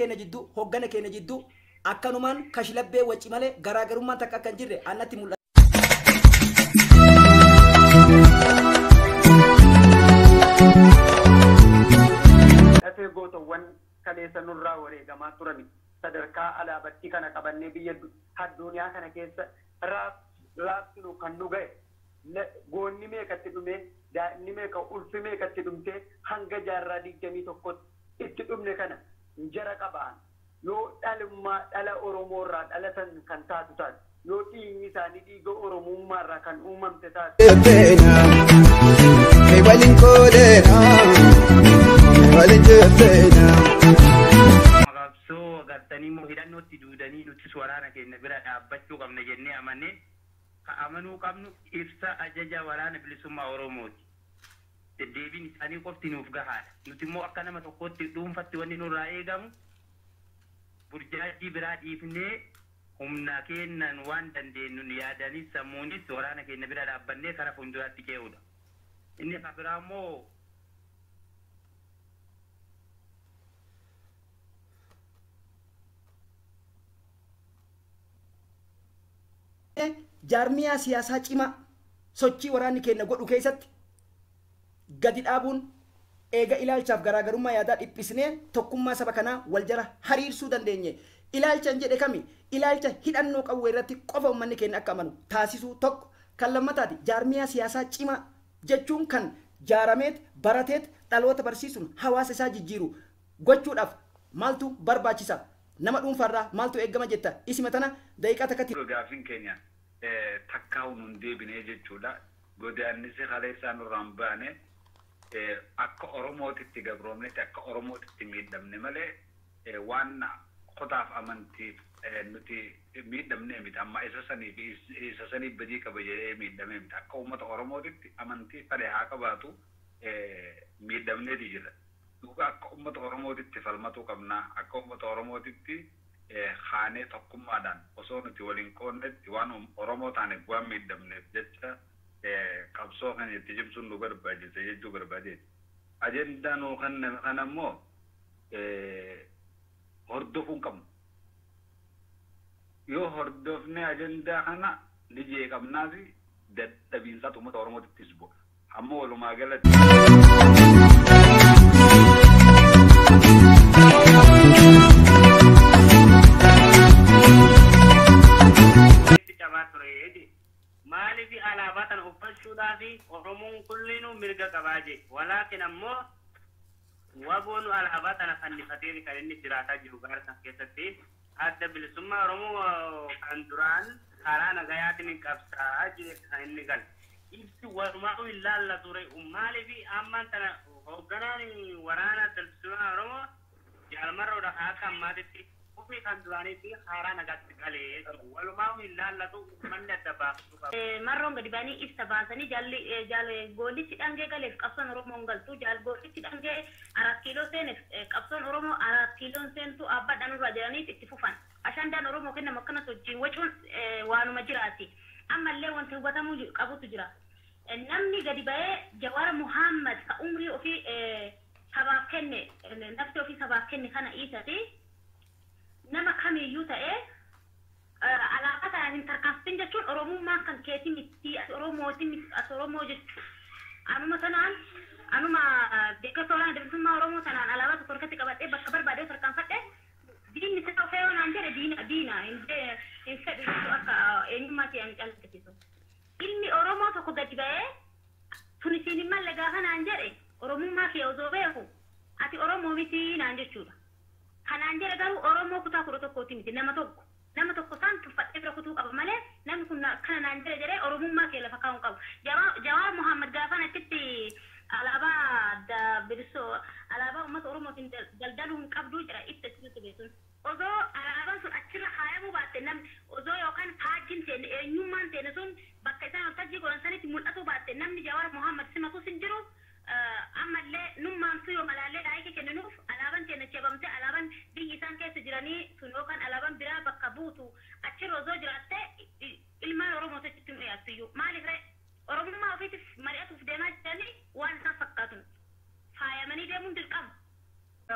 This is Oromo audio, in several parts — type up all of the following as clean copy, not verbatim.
keenya jidduu hoggana keenya jidduu akkanumaan kashlabbee wacci malee garaagarummaan takka akka hin jirre annatti mul'ata. Ate gootawwan kaleessa nurraa wareegamaa turani sadarkaa alaabatti kana qabannee biyya addunyaa kana keessa raabsinu kan nu ga'e goonni meeqatti dhume daa'imni meeqa ulfi meeqatti dhumtee hanga jaarraa 21 itti dhumne kana jara qabaan yoo dhala Oromoorraa dhalatan kan taatu taate yoo dhiigni isaanii dhiiga Oromummaarraa kan uumamte taate. Maqaabsoo agartanii moo hidhannootti duudanii nutis waraana keenya bira dhaabbachuu qabna jennee amannee amanuu qabnu ibsa ajaja waraana bilisummaa Oromooti. Deebiin isaanii qofti nuuf gahaadha. Nuti immoo akka nama tokkotti dhuunfatti wanni nurraa eegamu burjaajii biraa dhiifnee humna keennan waan dandeenyu yaadanis sammuunis waraana keenya bira dhaabbannee kara fuulduraatti ce'uudha. Inni kan biraa immoo jaarmiyaa siyaasaa cimaa sochii waraanni keenya godhu keessatti gadi dhaabuun eega ilaalchaaf garaagarummaa yaadaa dhiphisnee tokkummaa saba kanaa wal jala hariirsuu dandeenye ilaalchan jedhe kami ilaalcha hidhannoo qabu irratti qofa uummanni keenya akka amanu taasisuu tokko kan lammataati jaarmiyaa siyaasaa cimaa jechuun kan jaarameet barateet dhaloota barsiisuun hawaasa isaa jijjiiru gochuudhaaf maaltu barbaachisa nama dhuunfaarraa maaltu eegama jetta isima tana daqiiqaa takkatti gaafin keenya takkaa'uun hin deebinee jechuudha godaannisi kaleessaan irraan baane akka Oromootitti gabroomnetti akka Oromootitti miidhamne malee waan qotaaf amantiif nuti miidhamne miti amma isa saniif badii qaba jedhee miidhamee miti akka uummata Oromootitti amantii fedhe haa qabaatu miidhamneeti jira duuba akka uummata Oromootitti falmatuu qabna akka uummata Oromootitti haanee tokkummaadhaan osoo nuti waliin qoonnetti waan Oromoo taane waan miidhamneef jecha qabsoo kan itti jibsuun nu barbaachisa jechuu barbaadeeti. Ajendaa nuu kan ammoo hordofuun qabnu. Yoo hordofne ajendaa kana ni jeeqamnaa fi dadhabiinsaatu uummata Oromootittis bu'a. Ammoo walumaa galatti. Maaliif alaabaa kana uffachuudhaa fi Oromoon kullinuu mirga qabaa jee walaakin ammoo waboonu alaabaa kana fannifatee kan inni jiraataa jiru gaarsan keessatti adda bilisummaa Oromoo kan duraan karaa nagayaatiin qabsaa jee kan inni gal ibsi walumaa ilaalla ture maaliif ammaan tana hoogganaan waraana bilisummaa Oromoo jaalmarroodha akka ammaatitti Umi kan duranii fi karaa nagaatti galee walumaa ilaallatu manni adda baafatu qaba. Marroon gadi ba'anii ibsa baasanii jaalli goolichi dhangee galeef qabsoon Oromoon galtu jaal goolichi dhangee 4 kiiloo seeneef qabsoon Oromoo 4 kiiloon seentu abbaadhaan irraa jedhanii itti fufan. Ashandaan Oromoo kennamu akkana sochiin wacuun waanuma jiraati. Ammallee wanti hubatamuu qabutu jira. Namni gadi ba'ee Jawaar Muhammad ka umrii ofii sabaaf kenne nafti ofii sabaaf kenne kana dhiisati. Nama kamiyyuu ta'ee alaabaa kanaan hin tarkaanfatin jechuun Oromummaa kan keetiin itti Oromootiin as Oromoo jechuudha. Anuma sanaan anuma deeggarsa olaanaa bilisummaa Oromoo sanaan alaabaa tokko harkatti qabadhee bakka barbaadee tarkaanfadhe diinni isa dhufee yoo naan jedhe diina hin fedhu akka eenyummaa ta'e ani calaqqisiisu. Ilmi Oromoo tokko gadi ba'ee tun isiin hin malle gaafa naan jedhe Oromummaa kee osoo beeku ati Oromoo miti naan jechuudha. Kanaan jedhe garuu Oromoo kutaa 11 miti nama tokko isaan tuffadhee bira kutuu qaba malee namni kun kana naan jedhe Oromummaa kee lafa kaa'uu qabu. Jawaar Muhammad gaafa achitti alaabaa bilisoo alaabaa uummata Oromootiin daldaluu hin qabdu jedha itti asitti beekun. Osoo alaabaan sun achirra kaayamuu baatte namni osoo yookaan faajjiin seenne eenyummaan seenne sun bakka isaan waltajjii godhan sanitti mul'atuu baatte namni Jawaar Muhammad simatus hin jiru. Ammallee nummaantu yoo malaallee daa'ii kenninuuf alaabaan keenya ceebamtee alaabaan biyyi isaan keessa jiranii sun yookaan alaabaan biraa bakka buutu achirra osoo jiraatte ilmaan Oromoo achitti nu dhiyaattu iyyuu maaliif Oromummaa ofiitiif mari'atuuf deemaa jiranii waan isaan fakkaatu faayamanii deemuun dirqama.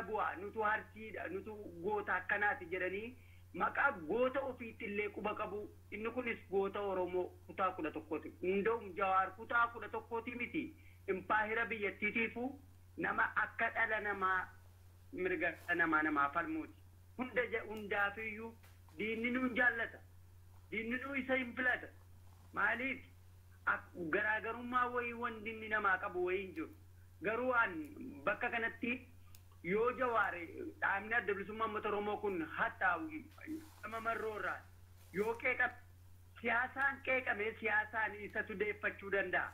Bu'aa nuti nutu harsiidha nutu goota akkanaati jedhanii maqaa goota ofiitti illee quba qabu inni kunis goota Oromoo kutaa 11ti hunda'um Jawaar kutaa 11ti miti impaahira biyyattiitiifu nama akka dhala namaa mirga namaa falmuuti hundaafiyyuu diinni nuun jaallata diinni nuu isa hin filata maaliif garaagarummaa wayii wanti inni namaa qabu wayii hin jiru garuu an bakka kanatti yoo Jawaare dhaabni adda bilisummaa uummata Oromoo kun hattaa'u nama marroorraa yoo siyaasaan qeeqamee siyaasaan isa tudeeffachuu danda'a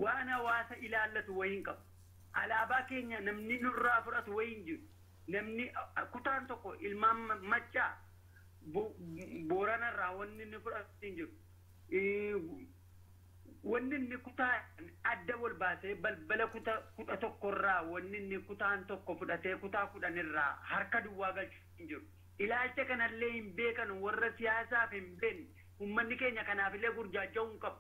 waan hawaasa ilaallatu wayii hin qabu alaabaa keenya namni nurraa fudhatu wayii hin jiru namni kutaan tokko ilmaan Maccaa Booranarraa wanni inni fudhatu hin jiru wanni inni kutaa adda wal baasee balbala kutaa 11irraa wanni inni kutaan tokko fudhatee kutaa 10irraa harka duwwaa galchuu hin jiru ilaalcha kanallee hin beekan warra siyaasaaf hin beekne ummanni keenya kanaafillee gurjaaja'uu hin qabu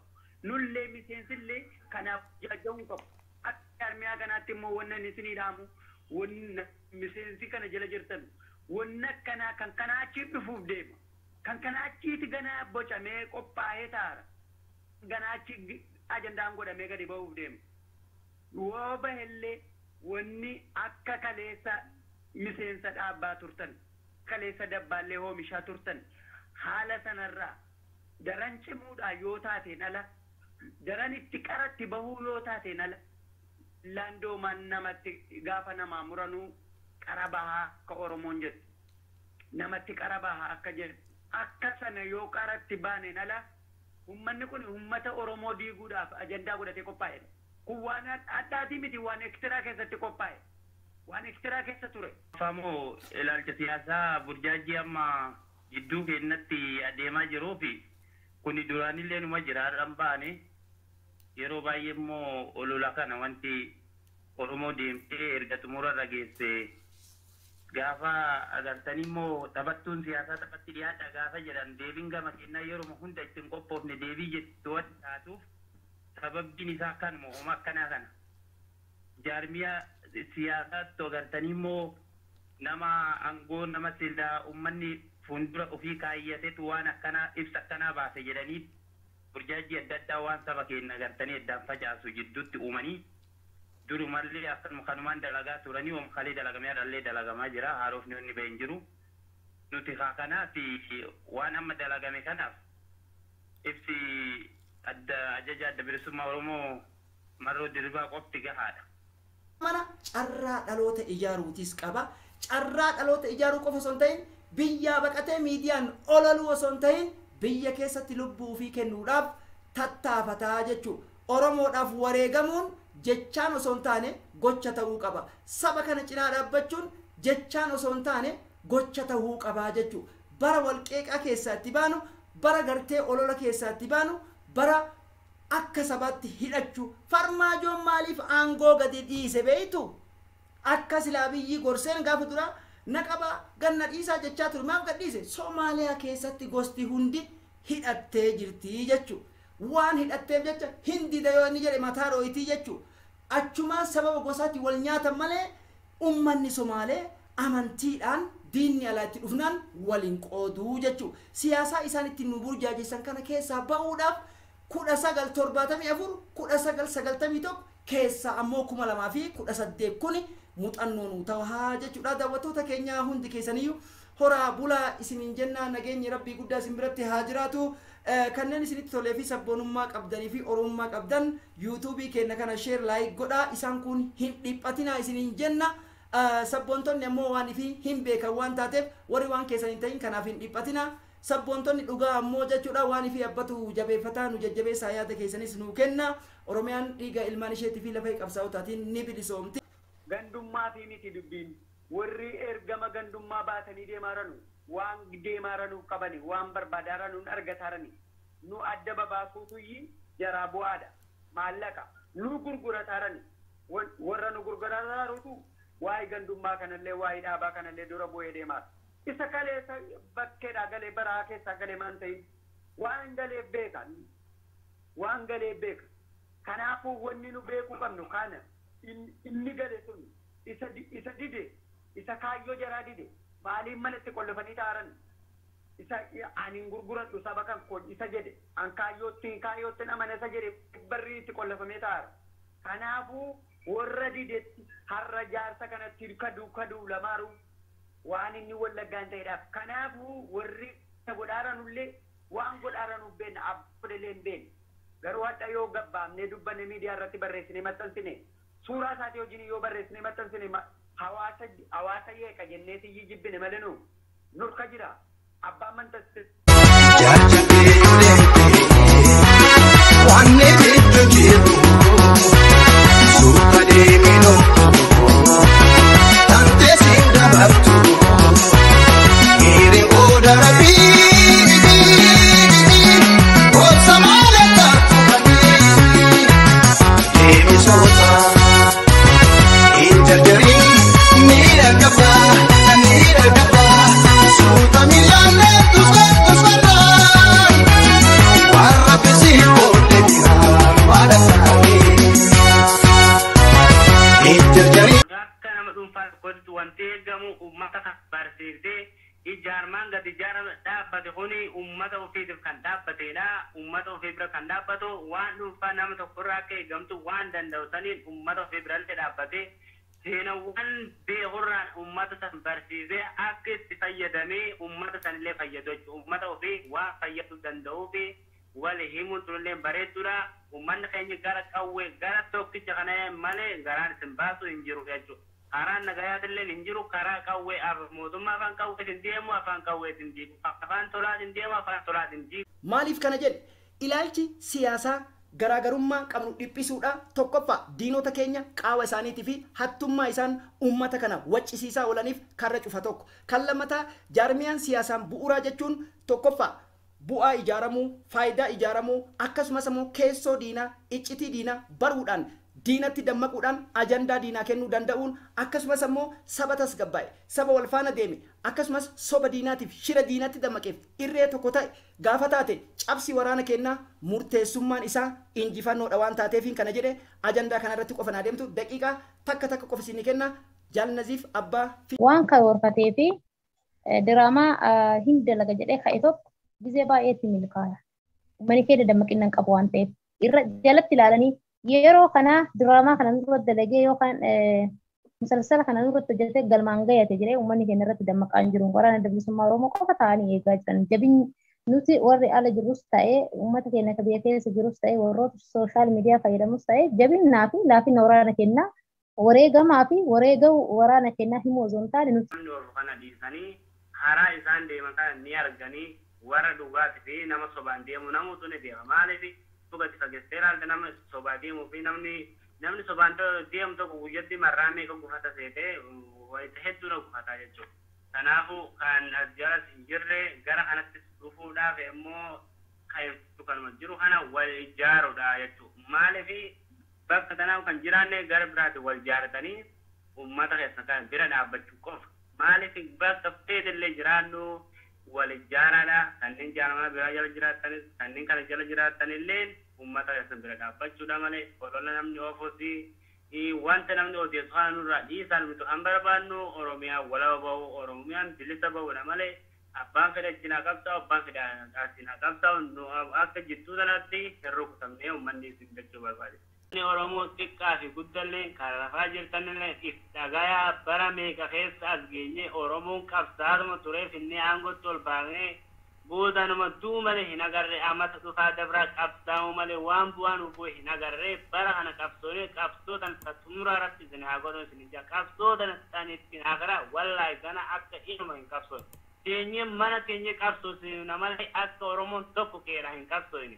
nullee miseensillee kanaaf gurjaaja'uu hin qabu akka armiyaa kanaatti immoo wannan isinii dhaamu wanna miseensi kana jala jirtan wanna akkanaa kan kanaa achi dhufuuf deema kan kanaa achiiti ganaa bocamee qophaa'ee taara ganaa achi ajandaan godhamee gadi ba'uuf deema yoo bahellee wanni akka kaleessa miseensa dhaabbaa turtan kaleessa dabbaallee oomishaa turtan haala sanarraa daran cimuudhaa yoo taateen ala daran itti qaratti bahuu yoo taateen ala landoomaan namatti gaafa namaa muranuu qara bahaa akka Oromoon jedhu namatti qara bahaa akka jedhu akka sana yoo qaratti baaneen ala ummanni kun ummata Oromoo diiguudhaaf ajandaa godhatee qophaa'edha kun waan addaatii miti waan ekstiraa keessatti qophaa'e waan ekstiraa keessa ture. Famoo ilaalcha siyaasaa burjaajii amma jidduu keenyatti adeemaa jiruu fi kuni duraanillee numa jiraadhaan baane yeroo baay'ee immoo olola kana wanti Oromoo deemtee erga xumurarra geesse gaafa agartanii immoo taphattuun siyaasaa taphatti dhiyaadha gaafa jedhan deebiin gama kennaa yeroo hunda ittiin qophoofne deebii jettu waan taatuuf sababbiin isaa kanuma hooma akkanaa kana jaarmiyaa siyaasaatti agartanii immoo nama aangoo nama silaa ummanni fuuldura ofii kaayyatetu waan akkanaa ibsa akkanaa baase jedhanii burjaajii adda addaa waan saba keenya agartanii addaan facaasu jidduutti uumanii durumallee akkanuma kanumaan dalagaa turanii oomkalee dalagamee dhallee dalagamaa jira haarofni inni bahin jiru nuti haa kanaaf waan amma dalagame kanaaf ibsi ajaja adda bilisummaa Oromoo marroo diribaa qofti gahaadha. Mana carraa dhaloota ijaaruutis qaba carraa dhaloota ijaaruu qofa osoo hin ta'in biyyaa baqatee miidiyaan olaluu osoo hin ta'in biyya keessatti lubbuu fi kennuudhaaf tattaafataa jechuudha. Oromoodhaaf wareegamuun jechaan osoo hin taane gocha ta'uu qaba. Saba kana cinaa dhaabbachuun jechaan osoo hin taane gocha ta'uu qaba jechuudha. Bara walqeeqaa keessatti baanu, bara gartee olola keessatti baanu, bara akka sabaatti hidhachuu. Farmaajoon maaliif aangoo gadi dhiise beeytu? Akka silaa biyyi gorseen gaafa dura naqaba ganna dhiisaa jechaa ture maaf gad dhiise? Somaaliyaa keessatti gosti hundi hidhattee jirti jechuudha. Waan hidhatteef jecha hindi dayoo inni jedhe mataa rooyitii jechuudha. Achumaan sababa gosaatti wal nyaatan malee ummanni Somaalee amantiidhaan diinni alaatti dhufnaan waliin qooduu jechuudha. Siyaasaa isaan ittiin nu burjaajessan kana keessaa ba'uudhaaf 1974 1991 keessaa ammoo 2018 kuni muuxannoo nu ta'aa jechuudha. Daawwattoota keenya hundi keessaniyyuu horaa bulaa isiniin jennaa nageenyi rabbii guddaa isin biratti haa jiraatu. Kanneen isinitti tolee fi sabboonummaa qabdanii fi oromummaa qabdan yuutuubii keenya kana sheer laayik godhaa isaan kun hin dhiphatinaa isiniin jenna. Sabboontonni ammoo waan ifi hin beekan waan taateef warri waan keessan hin ta'in kanaaf hin dhiphatinaa. Sabboontonni dhugaa ammoo jechuudha waan ifi abbatu jabeeffataa nu jajjabeessaa yaada keessanis nu kenna. Oromiyaan dhiiga ilmaan isheetii fi lafa qabsaa'otaatiin ni bilisoomti. Gandummaa fi miti dubbiin warri ergama gandummaa baatanii deemaaranu waan deemaaranu qabani waan barbaadaaranu argataarani nu adda babaasuutu jaraa bu'aadha maallaqa nu gurgurataarani warra nu gurgurataarutu waa'ee gandummaa kanallee waa'ee dhaabaa kanallee dura bu'ee deemaa isa kaleessa bakkeedhaa galee baraa keessaa galee maan ta'in waan galeef beeka kanaafuu wanni nu beekuu qabnu kana inni gale sun isa dide isa kaayyoo jaraa dide maaliin manatti qollofanii taaran isa anin gurguradhu saba kan kun isa jedhe an kaayyootti amana isa jedhe barri itti qollofamee taara kanaafuu warra didetti har'a jaarsa kanatti kadu lamaaru waan inni wallaggaan ta'edhaaf kanaafuu warri godhaaranullee waan godhaaranuu beekna abbolelee hin beekne garuu hadha yoo gabbaamnee dubbanne miidiyaa irratti barreessine maxxansine suuraa isaatii wajjin yoo barreessine maxxansine hawaasa yeeqa jenneeti jibbine malee nurka jira abbaan mantaste. Waan neebiitu jiru suuta deeminu tantee siin dabartu miiri ooda rabii. Ijaarman gadi ijaarame dhaabbate kuni uummata ofiitiif kan dhaabbatedha. Uummata ofii bira kan dhaabbatu waan dhuunfaa nama tokkorraa akka eegamtu waan danda'u saniin uummata ofii birallee dhaabbate seenawwan beekurraan uummata san barsiisee akka itti fayyadamee uummata sanillee fayyadu jechuudha. Uummata ofii waan fayyaduu danda'uu fi wal himuun turullee bareeddudha. Uummanni keenya gara qawwee gara tokkicha kana malee garaan isin baasu hin jiru jechuudha. Karaan nagayaatillee hin jiru karaa qawwee mootummaa afaan qawweetiin deemu afaan qawweetiin deemu afaan tolaatiin deemu afaan tolaatiin deemu. Maaliif kana jedhe ilaalchi siyaasaa garaagarummaa qabnu dhiphisuudha tokkoffaa diinota keenya qaawa isaaniitii fi hattummaa isaan uummata kana waccisiisaa oolaniif karra cufa tokko kan lammataa jaarmiyaan siyaasaan bu'uuraa jechuun tokkoffaa bu'aa ijaaramuu faayidaa ijaaramuu akkasumas immoo keessoo diinaa iccitii diinaa baruudhaan diinatti dammaquudhaan ajandaa diinaa kennuu danda'uun akkasumas immoo saba tasgabbaa'e saba wal faana deeme akkasumas soba diinaatiif shira diinatti dammaqeef irree tokko ta'e gaafa taate cabsi waraana kennaa murteessummaan isaa injifannoodha waan taateefiin kana jedhe ajandaa kanarratti qofa naa deemtu daqiiqaa takka qofa isin kenna jaalnaziif abbaa waan karoorfatee fi diraamaa hin dalaga jedhee ka'e tokko gizee baay'eetti milkaa'e uummanni keenya dammaqinnan qabu waan ta'eef irra jalatti ilaalanii yeroo kana diraamaa kana nurratti dalagee yookaan musalsala kana nurratti hojjetee galmaan gayate jedhee uummanni keenya irratti dammaqaa hin jiru. Waraana bilisummaa Oromoo qofa ta'anii eegaa jiran. Jabin nuti warri ala jirus ta'ee uummata keenya biyya keessa jirus ta'ee warroota sooshaal miidiyaa fayyadamus ta'ee jabinnaa fi laafina waraana keenyaa wareegamaa fi wareega waraana keenyaa himuu osoo hin taane nuti. Kana dhiisanii karaa isaan deeman kana ni arganii warra dhugaatii fi nama sobaan deemu namoota ni deema. Maaliif Tugati fageesteeraan nama sobaa deemuu fi namni sobaan deemu tokko guyyatti marraa meeqa gufata seetee wayita hedduudha gufataa jechuudha. Kanaafuu kan as jalas hin jirre gara kanatti dhufuudhaaf immoo kan kanuma jiru kana wal ijaaruudha jechuudha. Maaliif bakka kanaaf kan jiraanne gara biraatti wal ijaaratanii uummata keessa kan bira dhaabbachuu qofa. Maaliif bakka feetillee jiraannu wal ijaaraadha kanneen jaarmaa biraa jala jiraatanis kanneen kana jala jiraatanillee uummata keessa bira dhaabbachuudha malee olola namni oofusii wanta namni odeessu kana nurraa dhiisaan mitu an barbaannu Oromiyaa walaba bahu Oromiyaan bilisa bahudha malee abbaan fedha cinaa qabsaa'u abbaan fedha cinaa qabsaa'u akka jittuu sanatti hin rukutamnee uummanni isin jechuu barbaade. Oromoo xiqqaa fi guddallee kan rafaa jirtanillee if dhagayaa bara meeqa keessa as geenye Oromoon qabsaa'uma tureef inni aangootti ol baanee boodanuma duumale hin agarree amata dhufaa dabraa qabsaa'u malee waan bu'aan ubuu hin agarree bara kana qabsootan xumuraa irratti isin haa godhu isin ija qabsootan isaaniitti haa gara wallaahi kana akka ilma hin qabsoon teenyee mana teenyee qabsoosina malee akka Oromoon tokko keera hin qabsoone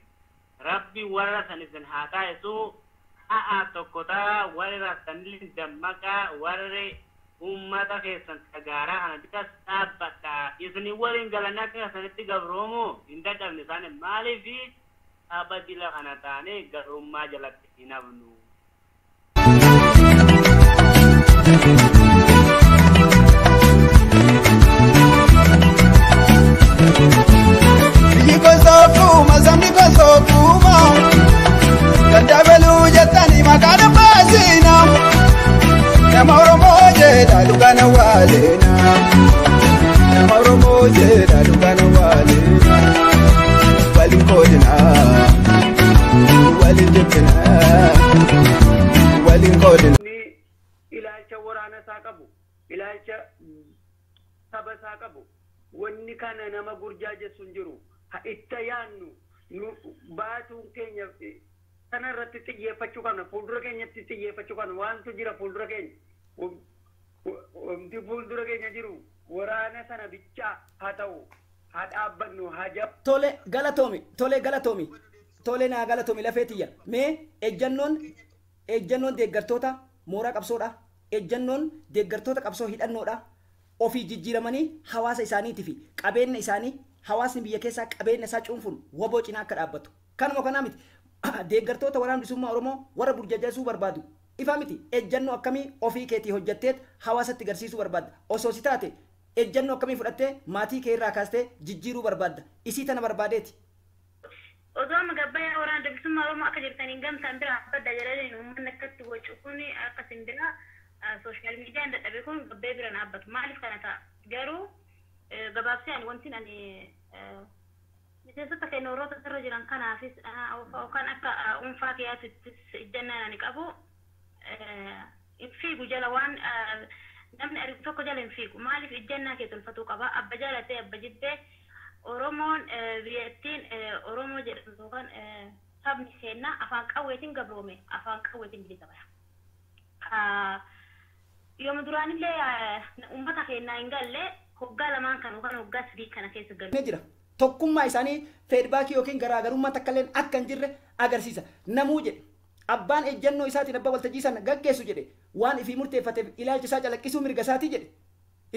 rabbi warra san isin haa taa'esu haa tokkotaa warri rakkanillee dammaqaa warri ummata keessan tagaaraa kana bitas dhaabbata isini waliin galannaa akka sanitti gabroomu hin dadhabne isaanii maaliif dhaabbatila kana taane gabrummaa jalatti hin hafnu. Biyyi gosoofuma sabni gosoofuma dandabeluu jettanii maqaan baasina nama Oromoo jedha lugana waale waliin qoodin. Ni ilaalcha waraana isaa qabu, ilaalcha saba isaa qabu. Wanni kana nama gurjaajessu hin jiru. Ha itti yaannu nu baatuun keenya kanarratti xiyyeeffachuu qabna. Fuuldura keenyatti xiyyeeffachuu qabna. Waantu jira fuuldura keenya. Wanti fuuldura keenya jiru waraana sana bichaa haa ta'u. Haa dhaabbannu haa jab. Tole galatoomi, tole galatoomi, tole naa galatoomi lafeetiyya. Mee ejjannoon deeggartoota mooraa qabsoodha. Ejjannoon deeggartoota qabsoo hidhannoodha. Ofii jijjiiramanii hawaasa isaaniitii fi qabeenya isaanii hawaasni biyya keessaa qabeenya isaa cuunfuun waboo cinaa akka dhaabbatu. Kanuma kanaa miti deeggartoota waraana bilisummaa Oromoo warra burjaajessuu barbaadu. Ifa miti ejjannoo akkamii ofii keetii hojjetteet hawaasatti garsiisuu barbaadda. Osoo si taate ejjannoo akkamii fudhattee maatii kee irraa kaastee jijjiiruu barbaadda. Isii tana barbaadeeti. Osoo magabaa waraana bilisummaa Oromoo akka jirtaniin gamtaan bira badda jedhanii uummanni akkatti wacu kun akkasin bira social media dadhabee kun gabbee bira dhaabbatu. Maaliif kana ta'a? Garuu gabaabsee ani wanti ani miseensota keenya warroota irra jiran kanaafis yookaan akka dhuunfaa kiyyaatittis ejjannaan ani qabu hin fiigu jala waan namni ariifu tokko jala hin fiigu. Maaliif ejjannaa kee tolfatuu qaba? Abba jaalatee abba jibbee Oromoon biyyattiin Oromoo jedhamu yookaan sabni keenya afaan qawweetiin gabroome afaan qawweetiin bilisa bara. Yoom duraanillee uummata keenyaa hin galle hoggaa lamaan kan yookaan hoggaa sadii kana keessa galu. Jira tokkummaa isaanii feedbaakii yookiin garaagarummaa takka illee akka hin jirre agarsiisa. Namuu jedhe abbaan ejjannoo isaatiin abbaa waltajjii sana gaggeessu jedhe waan ifii murteeffateef ilaalcha isaa calaqqisuu mirga isaatii jedhe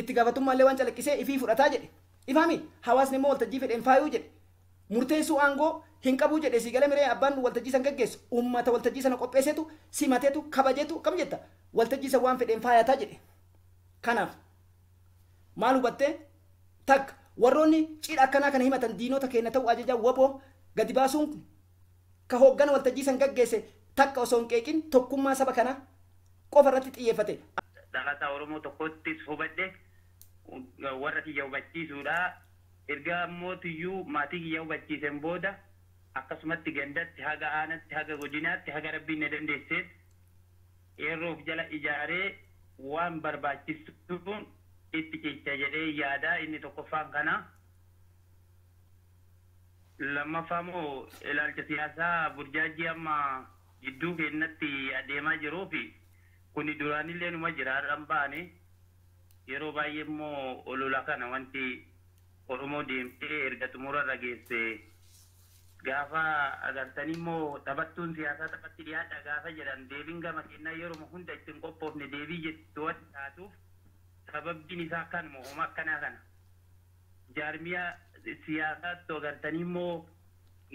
itti gaafatamummaa waan calaqqisee ifii fudhataa jedhe. Ifaami hawaasni immoo waltajjii fedheen faayuu jedhe murteessuu aangoo hin qabuu jedhe si galee miree abbaan waltajjii sana gaggeessu uummata waltajjii sana qopheessetu simateetu kabajeetu kam jetta waltajjii sana waan fedheen faayataa jedhe. Kanaaf maal hubattee takka warroonni cidha akkanaa kana himatan diinota keenya ta'uu ajajaa waboo gadi baasuun ka hooggana waltajjii sana gaggeesse takka osoo hin qeeqin tokkummaa saba kanaa qofa irratti xiyyeeffate. Dhalataa Oromoo tokkottis hubadhe warra kiyya hubachiisuudha. Erga mootiyyuu maatii kiyya hubachiisen booda akkasumatti gandatti haga aanatti haga godinaatti haga rabbiin na dandeesseet yeroof jala ijaaree waan barbaachisuun itti cicha jedhee yaada. Inni tokkoffaan kana lammaffaa moo ilaalcha siyaasaa burjaajii amma gidduu keenyatti adeemaa jiruu fi kuni duraanillee numa jiraadhaan baane yeroo baay'ee immoo olola kana wanti Oromoo deemtee erga xumurarra geesse gaafa agartanii immoo taphattuun siyaasaa taphatti dhiyaadha gaafa jedhan deebiin gama kennaa yeroo hunda ittiin qophoofne deebii jettu waan taatuuf sababbiin isaa kanuma homaa akkanaa kana jaarmiyaa siyaasaatti agartanii immoo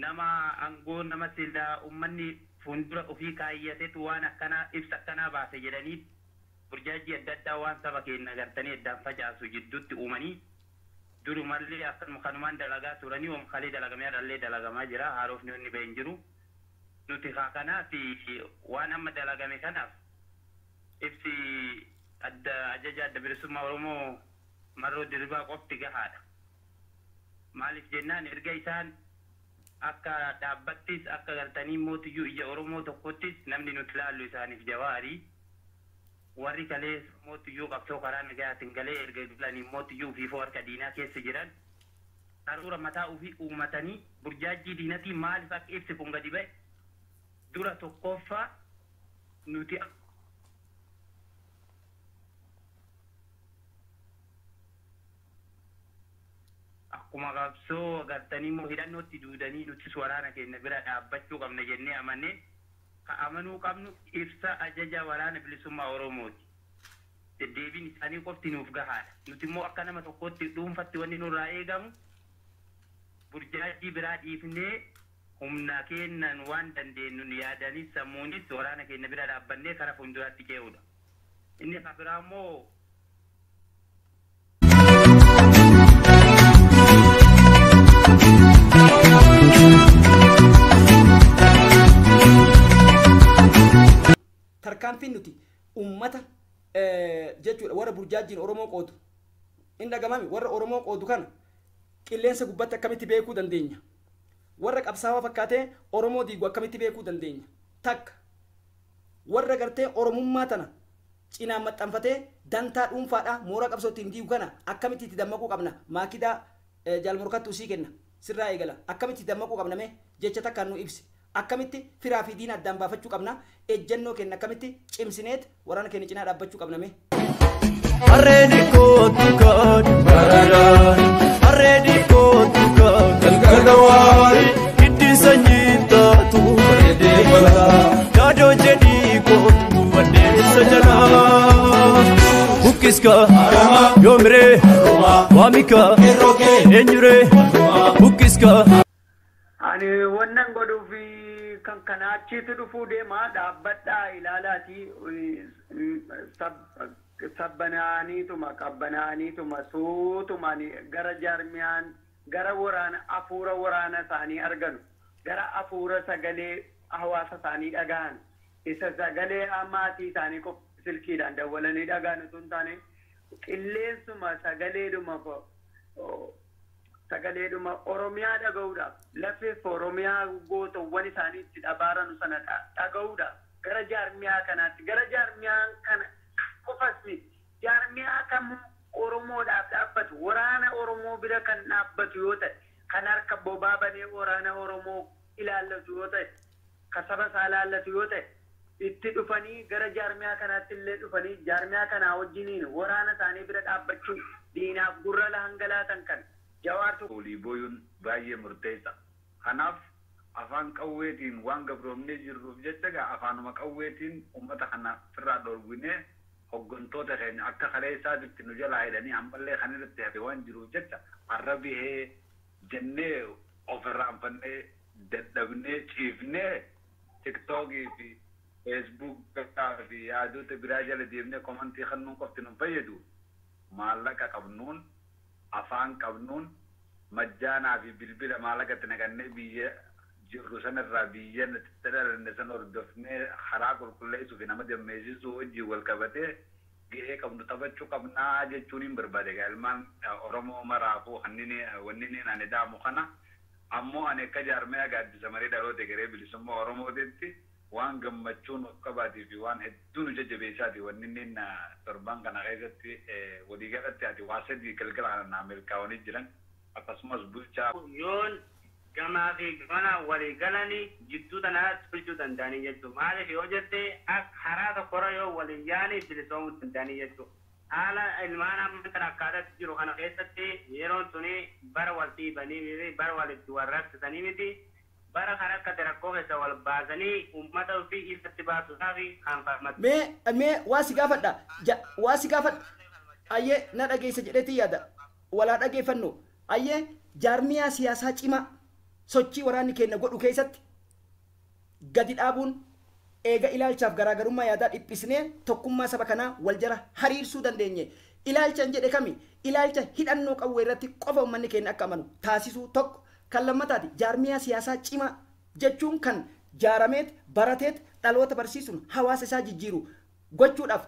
nama aangoo nama silaa uummanni fuuldura ofii kaayyatetu waan akkanaa ibsa akkanaa baase jedhanii burjaajii adda addaa waan saba keenya agartanii addaan facaasu jidduutti uumanii durumallee akkanuma kanumaan dalagaa turanii oomishaalee dalagamee dhallee dalagamaa jira haarofni inni ba'e hin jiru. Nuti kanaaf waan amma dalagame kanaaf ibsi ajaja adda bilisummaa Oromoo marroo diribaa qofti gahaadha. Maaliif jennaan erga isaan akka dhaabbattis akka agartanii mootiyyuu ija Oromoo tokkottis namni nuti laallu isaaniif jawaarii. Warri kalee mootiyyuu qabsoo karaa nagayaatiin galee erga bilanii mootiyyuu fi harka diinaa keessa jiran karoora mataa ofii uummatanii burjaajii diinatii maaliif akka ibsi kun gadi ba'e dura tokkoffaa nuti akkuma qabsoo agartanii immoo hidhannootti duudanii nutis waraana keenya bira dhaabbachuu qabna jennee amannee amanuu qabnu ibsa ajaja waraana bilisummaa Oromooti. Deebiin isaanii qofti nuuf gahaadha. Nuti immoo akka nama tokkotti dhuunfatti wanni nurraa eegamu burjaajii biraa dhiifnee humna keennan waan dandeenyuun yaadanis sammuunis waraana keenya bira dhaabbannee kara fuulduraatti ce'uudha. Inni kan biraa immoo tarkaanfiin nuti uummata jechuudha warra burjaajiin Oromoo qoodu inni dhagamame warra Oromoo qoodu kana qilleensa gubbatti akkamitti beekuu dandeenya warra qabsaawaa fakkaatee Oromoo diigu akkamitti beekuu dandeenya takka warra gartee oromummaa tana cinaa maxxanfatee dantaa dhuunfaadha mooraa qabsootiin diigu kana akkamitti itti dammaquu qabna maakidaa jaalmorkattuu sii kenna sirraa eegala akkamitti itti dammaquu qabna mee jecha takkaan nu ibsi akkamitti firaa fi diina addaan baafachuu qabna ejjennoo kenna akkamitti cimsineet waraana keenya cinaa dhaabbachuu qabna mee. Arreedi kootu kan baraadhaan arreedi kootu kan galgalaawaan giddi sanyii taatu bareedee balaa yaadoo jedhii kootu baddeessa jalaa bukkiska yoomiree waamika eenyuree bukkiska. Ani wannan godhuuf kan kana achitti dhufuu deemaa dhaabbadhaa ilaalaati sabbanaaniituma qabbanaaniituma suutumaan gara jaarmiyaan gara waraana afuura waraana isaanii arganu gara afuura sagalee hawaasa isaanii dhagahan isa sagalee maatii isaanii silkiidhaan dawwalanii dhagahan osoo hin taane qilleensuma sagaleedhuma oromiyaa dhaga'uudhaaf lafeef oromiyaa gootowwan isaanii itti dhabaaranu sana dhaga'uudhaaf gara jaarmiyaa kanaatti gara jaarmiyaan kana qofasni jaarmiyaa kam oromoodhaaf dhaabbatu waraana oromoo bira kan dhaabbatu yoo ta'e kan harka bobaa banee waraana oromoo ilaallatu yoo ta'e kan saba isaa ilaallatu yoo ta'e itti dhufanii gara jaarmiyaa kanaatti illee dhufanii jaarmiyaa kanaa wajjiniin waraana isaanii bira dhaabbachuun diinaaf gurra lahangalaatan kan jawaartu olii booyuun baay'ee murteessa. Kanaaf afaan qawweetiin waan gabroomnee jirruuf jecha afaanuma qawweetiin uummata kana firraa dhoorginee hoggantoota keenya akka kalee isaatitti nu jalaa hidhanii hamballee kan irratti hafe waan jiruuf jecha har'a bihee jennee ofirraanfannee dadhabnee ciifnee tiktookii fi feesbuukaa fi yaadota biraa jala deemnee komantii kannuun qofti nu fayyadu maallaqa qabnuun afaan qabnuun majjaanaa fi bilbila maallaqatti naqannee biyya jirru sanarraa biyya dhalanne san hordofnee karaa qulqulleessuu fi nama gammeessisuu wajjin wal qabatee gahee qabnu taphachuu qabnaa jechuun hin barbaade ilmaan oromoo maraafuu wanni ani daamu kana ammoo ani akka jaarmee gaaddisa marii dhaloota garee bilisummaa oromootitti waan gammachuun of qabaatii fi waan hedduu nu jajjabeessaati wanni torban kana keessatti waliigalatti ati waa sadii galgala kana milkaa'anii jiran akkasumas bulchaa yoon gamaa fi gamana waliigalanii jidduu tanaa tolchuu danda'anii jechuudha. Maaliif yoo jette karaa tokkorra yoo waliin yaanii bilisoomuu danda'anii jechuudha. Haala ilmaan amma kan akkaataatti jiru kana keessatti yeroon suni bara wal dhiibanii bara walitti wal rakkisanii miti bara kan akka rakkoo keessa wal baasanii uummata ofii ifatti baasuudhaaf kan falmatu. Mee waa si gaafadha. Ayyee na dhageessa jedheetii yaada. Walaa dhageeffannu. Ayyee jaarmiyaa siyaasaa cimaa sochii waraanni keenya godhu keessatti gadi dhaabuun eega ilaalchaaf garaagarummaa yaadaa dhiphisnee tokkummaa saba kanaa wal jala hariirsuu dandeenye. Ilaalchan jedhe kami ilaalcha hidhannoo qawwee irratti qofa uummanni keenya akka amanu taasisuu tokko kan lammataati jaarmiyaa siyaasaa cimaa jechuun kan jaarameet barateet dhaloota barsiisuun hawaasa isaa jijjiiru gochuudhaaf.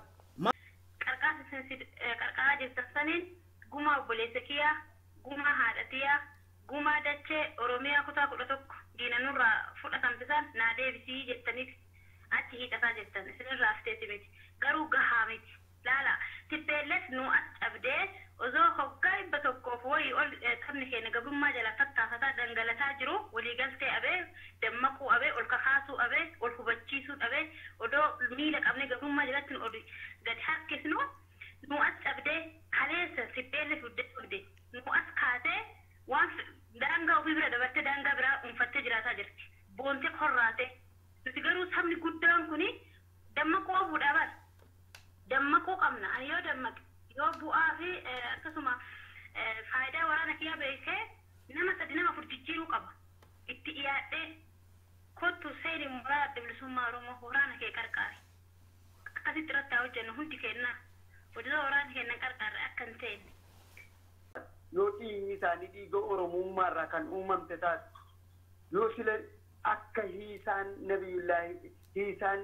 Qarqara jirtansaniin gumaa obboleessa kiyyaa gumaa haadhatiyaa gumaa dachee oromiyaa kutaa 11 diinanurraa fudhatamtisan naa deebisii jettaniif achi hiixataa jettan isinirraa fiteeti miti garuu gahaa miti laala tippeelles nu as cabdee osoo hoggaa 100 wayii ol qabni keenya gabrummaa jala tattaafataa dhangalataa jiru waliigaltee abee dammaquu abee ol kakaasuu abee ol hubachiisuu abee odoo miila qabnee gabrummaa jalatti nu ol gadi harkisnu nu as cabdee kaleessa tippeelles fudde nu as kaasee waan daangaa ofii bira dabartee daangaa biraa unfattee jiraataa jirti. Boontee korraate. Nuti garuu sabni guddaan kuni dammaquu ofuudha bal. Dammaquu qabna. Ani yoo dammaqe yoo bu'aa fi akkasuma faayidaa waraana kiyyaa beekee nama 3-4 jijjiiruu qaba. Itti dhiyaadhee kottu seeni mooraa adda bilisummaa Oromoo waraana kee qarqaare. Akkasitti irratti haa hojjennu hundi kennaa. Oduu waraana keenya qarqaarre akka hin ta'e. yoo dhiigni isaanii dhiiga oromummaarraa kan uumamte taate yoo sila akka hiisaan nabiyullaahi hiisaan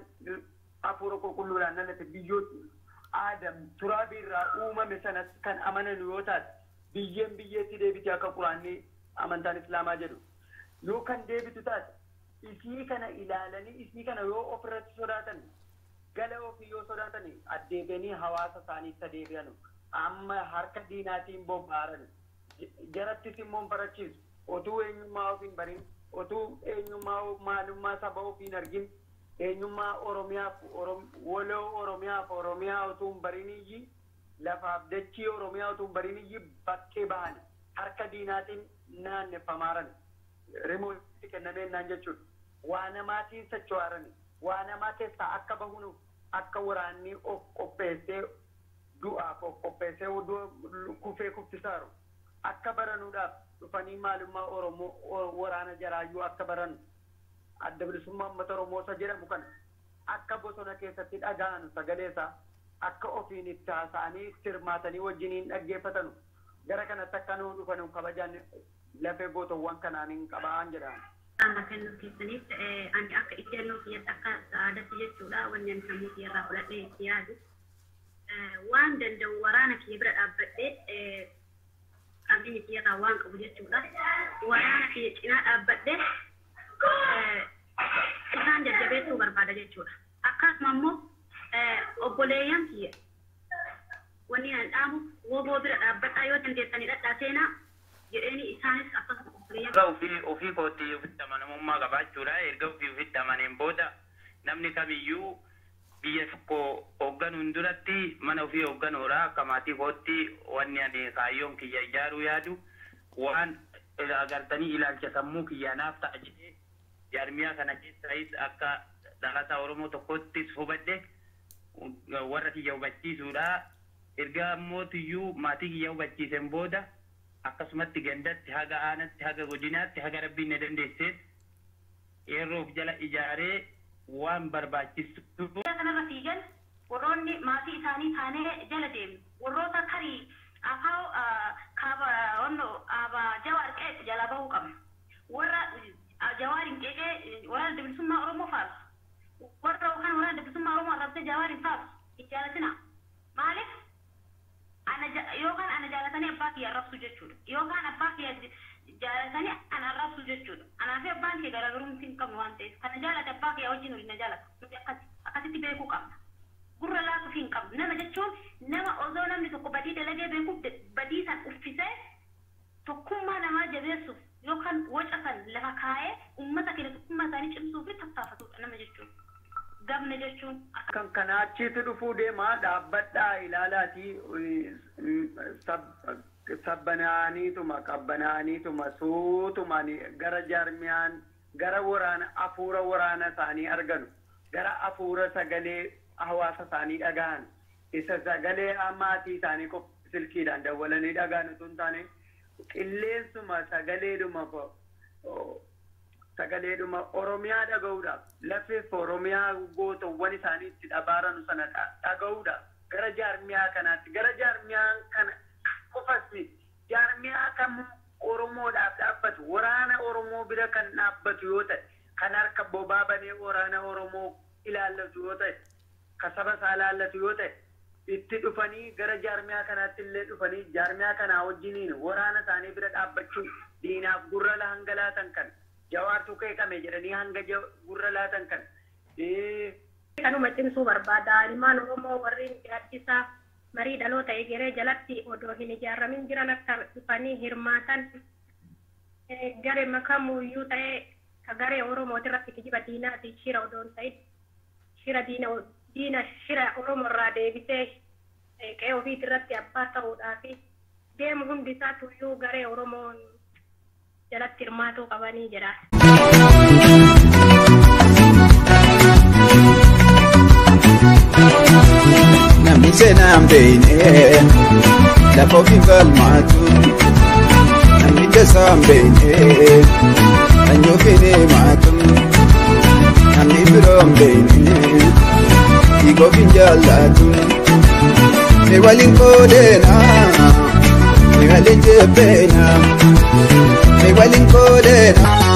hafuura qulqulluudhaan dhalate biyyoota aadam turaabiirraa uumame sanas kan amanan yoo taate biyyeetti deebiti akka quraanni amantaan islaamaa jedhu yoo kan deebitu taate isii kana ilaalanii isii kana yoo ofirratti sodaatan ofii yoo sodaatani addeebanii hawaasa isaanii itti deebi'anu amma harka diinaatiin bobbaaran jarattis immoo barachiisu otuu eenyummaa ofii hin barin otuu eenyummaa maalummaa saba ofii hin argin eenyummaa Oromiyaaf waloo Oromiyaa otuu hin bariniyyi lafaaf dachii Oromiyaa otuu hin bariniyyi bakkee bahan harka diinaatiin naanneffamaaran rimootii kennameen naan jechuudha. Waa namaatiin socho'aarani waa namaa keessaa akka bahunu akka waraanni of qopheessee du'aaf of qopheessee kufee kuffisaaru akka baranuudhaaf dhufanii maalummaa Oromoo waraana jaraayyuu akka baranu adda bilisummaa uummata Oromoo isa jedhamu kana akka bosona keessatti dhaga'anu sagaleesaa akka ofiin itti haasa'anii itti hirmaatanii wajjiniin dhaggeeffatanu gara kanatti akka nuu dhufanu kabajaan lafee gootowwan kanaaniin qabaan jedhama. Anda kennu keessaniif ani akka ijannoo kiyyatti akka saadatti jechuudha wanni ani sammuu kiyyarraa fudhadhee itti yaadu waan danda'u waraana kiyya bira dhaabbadhee qabeenyi kiyyarraa waan qabu jechuudha waraana kiyya cinaa dhaabbadhee isaan jajjabeessuu barbaada jechuudha akkasuma immoo obboleeyyan kiyya wanni ani dhaamu woboo bira dhaabbadhaa yoo dandeessanii dhadhaa seenaa jedheeni isaanis akkasuma ofii kootti ofitti amanamummaa qabaachuudha erga ofii ofitti amaneen booda namni kamiyyuu biyya tokko hoogganuun duratti mana ofii hoogganuudha akka maatii kootti wanni ani kaayyoon kiyya ijaaruu yaadu waan agartanii ilaalcha sammuu kiyyaanaaf ta'a jedhee jaarmiyaa kana keessais akka dhalataa Oromoo tokkottis hubadhe warra kiyya hubachiisuudha erga ammootiyyuu maatii kiyya hubachiisen booda akkasumatti gandatti haga aanatti haga godinaatti haga rabbiin na dandeesseet yeroof jala ijaaree waan barbaachisu. Kanarra fiigan warroonni maatii isaanii taanee jala deemu warroota tarii afaa kaaba jawaar qeetti jala bahuu qabna warra jawaar hin qeeqee waraana bilisummaa Oromoo faarsu warra yookaan waraana bilisummaa Oromoo arrabsee jawaar hin faarsu itti jaalatina maaliif yookaan ana jaalatanii abbaa kiyya arrabsu jechuudha yookaan abbaa kiyya jaalatanii ana arrabsu jechuudha anaafi abbaan kiyya garaagarumti hin qabnu waan ta'eef kana jaalate abbaa kiyya wajjin waliin na jaalata nuti akkasitti beekuu qabna gurra laafuu hin qabnu nama jechuun nama osoo namni tokko badii dalagee beekuu badii san uffisee tokkummaa namaa jabeessuuf yookaan waca san lafa kaa'ee uummata keenya tokkummaa isaanii cimsuuf tattaafatudha nama jechuudha. Gamna jechuun kan kana achitti dhufuu deemaa dhaabbadhaa ilaalaati qabbanaaniituma suutumaan gara jaarmiyaan gara waraana afuura waraana isaanii arganu gara afuura sagalee hawaasa isaanii dhagahan isa sagalee maatii isaanii silkiidhaan dawwalanii dhagahan osoo hin taane qilleensuma sagaleedhuma Oromiyaa dhaga'uudhaaf lafeef Oromiyaa gootowwan isaanii itti dhabaaranu sana dhaga'uudhaaf gara jaarmiyaa kanaatti gara jaarmiyaan kana qofas jaarmiyaa kam Oromoodhaaf dhaabbatu waraana Oromoo bira kan dhaabbatu yoo ta'e kan harka bobaa banee waraana Oromoo ilaallatu yoo ta'e kan saba isaa ilaallatu yoo ta'e itti dhufanii gara jaarmiyaa kanaatti illee dhufanii jaarmiyaa kanaa wajjiniin waraana isaanii bira dhaabbachuun diinaaf gurra hangalaatan kan jawaartu qeeqame jedhanii hanga gurra laatan kan kanuma cimsuu barbaada ilmaan Oromoo warreen gaaddisaa marii dhaloota egeree jalatti odoo hin ijaaramin jiran akka dhufanii hirmaatan garee makamuyyuu ta'ee ka garee Oromooti irratti kijiba diinaati shira odoon ta'in shira diina shira Oromoo irraa deebisee qe'ee ofiit irratti abbaa ta'uudhaafi deemu hundi isaatuyyuu garee Oromoon jalatti hirmaatuu qabanii jira. Namni seenaan beeknee lafa ofii falmaatu namni dasaan beeknee kan ofiin himaatu namni biroon beeknee dhiiga ofiin jaallatu mee waliin qoodeenaa mee waliin jebbeena mee waliin qoodeenaa.